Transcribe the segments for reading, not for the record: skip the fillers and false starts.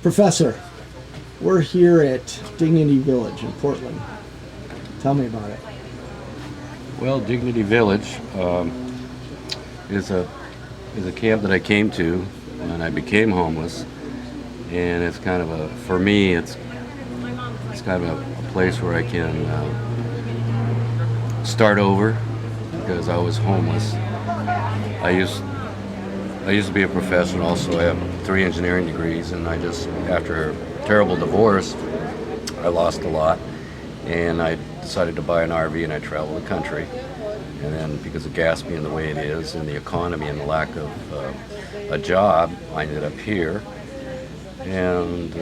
Professor, we're here at Dignity Village in Portland. Tell me about it. Well, Dignity Village is a camp that I came to when I became homeless, and it's kind of for me, it's kind of a place where I can start over because I was homeless. I used to be a professional. Also, I have 3 engineering degrees, and after a terrible divorce, I lost a lot, and I decided to buy an RV, and I traveled the country. And then, because of gas being the way it is, and the economy, and the lack of a job, I ended up here. And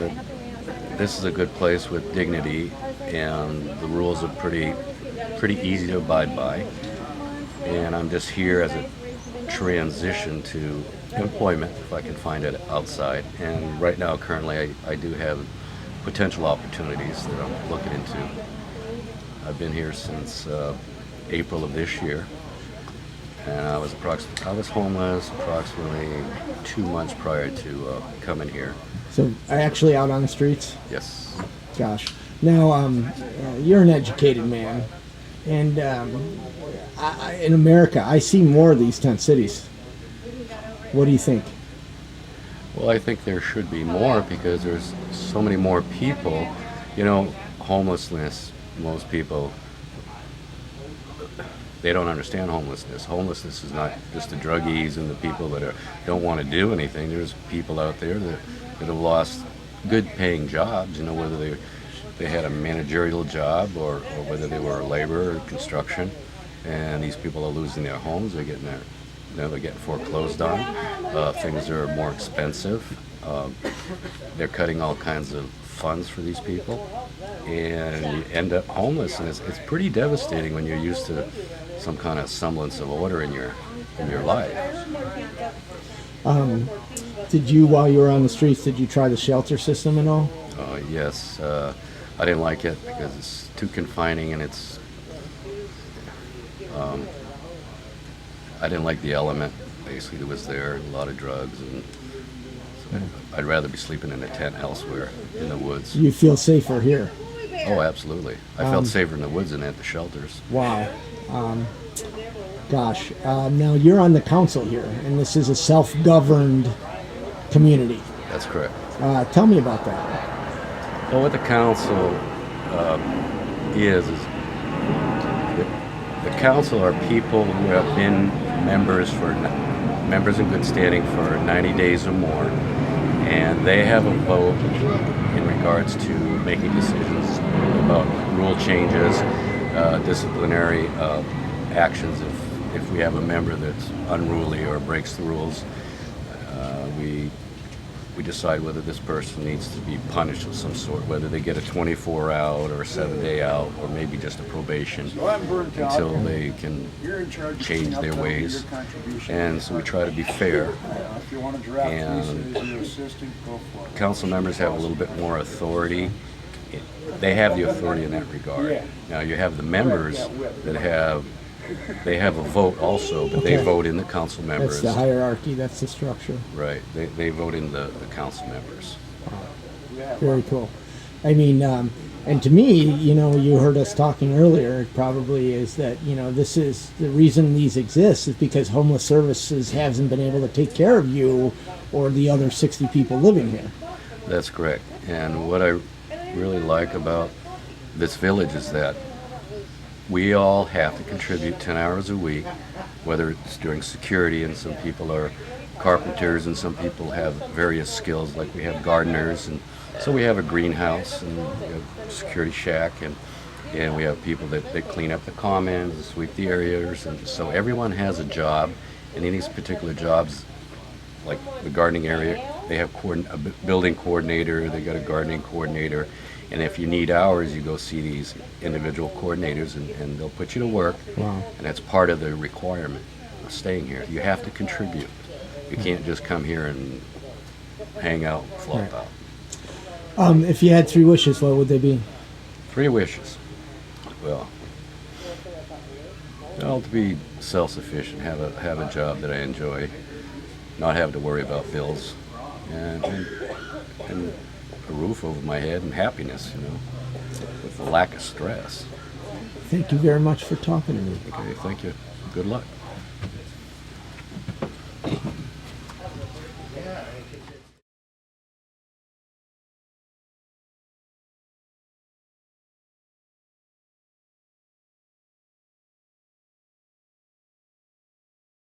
this is a good place with dignity, and the rules are pretty easy to abide by. And I'm just here as a transition to employment, if I can find it outside. And right now, currently, I do have potential opportunities that I'm looking into. I've been here since April of this year, and I was homeless approximately 2 months prior to coming here. So, actually out on the streets? Yes. Gosh. Now, you're an educated man, and in America, I see more of these tent cities. What do you think? Well, I think there should be more because there's so many more people. You know, homelessness, most people, they don't understand homelessness. Homelessness is not just the druggies and the people that don't want to do anything. There's people out there that have lost good paying jobs, you know, whether they had a managerial job or whether they were a laborer or construction, and these people are losing their homes. They're getting foreclosed on. Things are more expensive. They're cutting all kinds of funds for these people, and you end up homeless, and it's pretty devastating when you're used to some kind of semblance of order in your life. Did you, while you were on the streets, did you try the shelter system at all? Yes, I didn't like it because it's too confining, and I didn't like the element basically that was there. A lot of drugs, and so I'd rather be sleeping in a tent elsewhere in the woods. You feel safer here? Oh, absolutely. I felt safer in the woods than at the shelters. Wow. Gosh. Now you're on the council here, and this is a self-governed community. That's correct. Tell me about that. Well, what the council is the council are people who have been members in good standing for 90 days or more, and they have a vote in regards to making decisions about rule changes, disciplinary actions if we have a member that's unruly or breaks the rules. We decide whether this person needs to be punished of some sort, whether they get a 24 out or a 7-day out, or maybe just a probation until they can change their ways. And so we try to be fair. And council members have a little bit more authority. They have the authority in that regard. Now you have the members that have a vote also, but they vote in the council members. That's the hierarchy, that's the structure. Right, they vote in the council members. Wow. Very cool. I mean, and to me, you know, you heard us talking earlier, it probably is that, you know, this is the reason these exist is because homeless services hasn't been able to take care of you or the other 60 people living here. That's correct. And what I really like about this village is that we all have to contribute 10 hours a week, whether it's during security, and some people are carpenters, and some people have various skills, like we have gardeners, and so we have a greenhouse, and we have a security shack, and we have people that clean up the commons, sweep the areas, and so everyone has a job, and in these particular jobs, like the gardening area, they have a building coordinator, they got a gardening coordinator. And if you need hours, you go see these individual coordinators, and they'll put you to work. Wow. And that's part of the requirement of staying here. You have to contribute. You can't just come here and hang out, flop out. If you had 3 wishes, what would they be? 3 wishes. Well, to be self-sufficient, have a job that I enjoy, not have to worry about bills, and roof over my head and happiness, with a lack of stress. Thank you very much for talking to me. Okay, thank you. Good luck.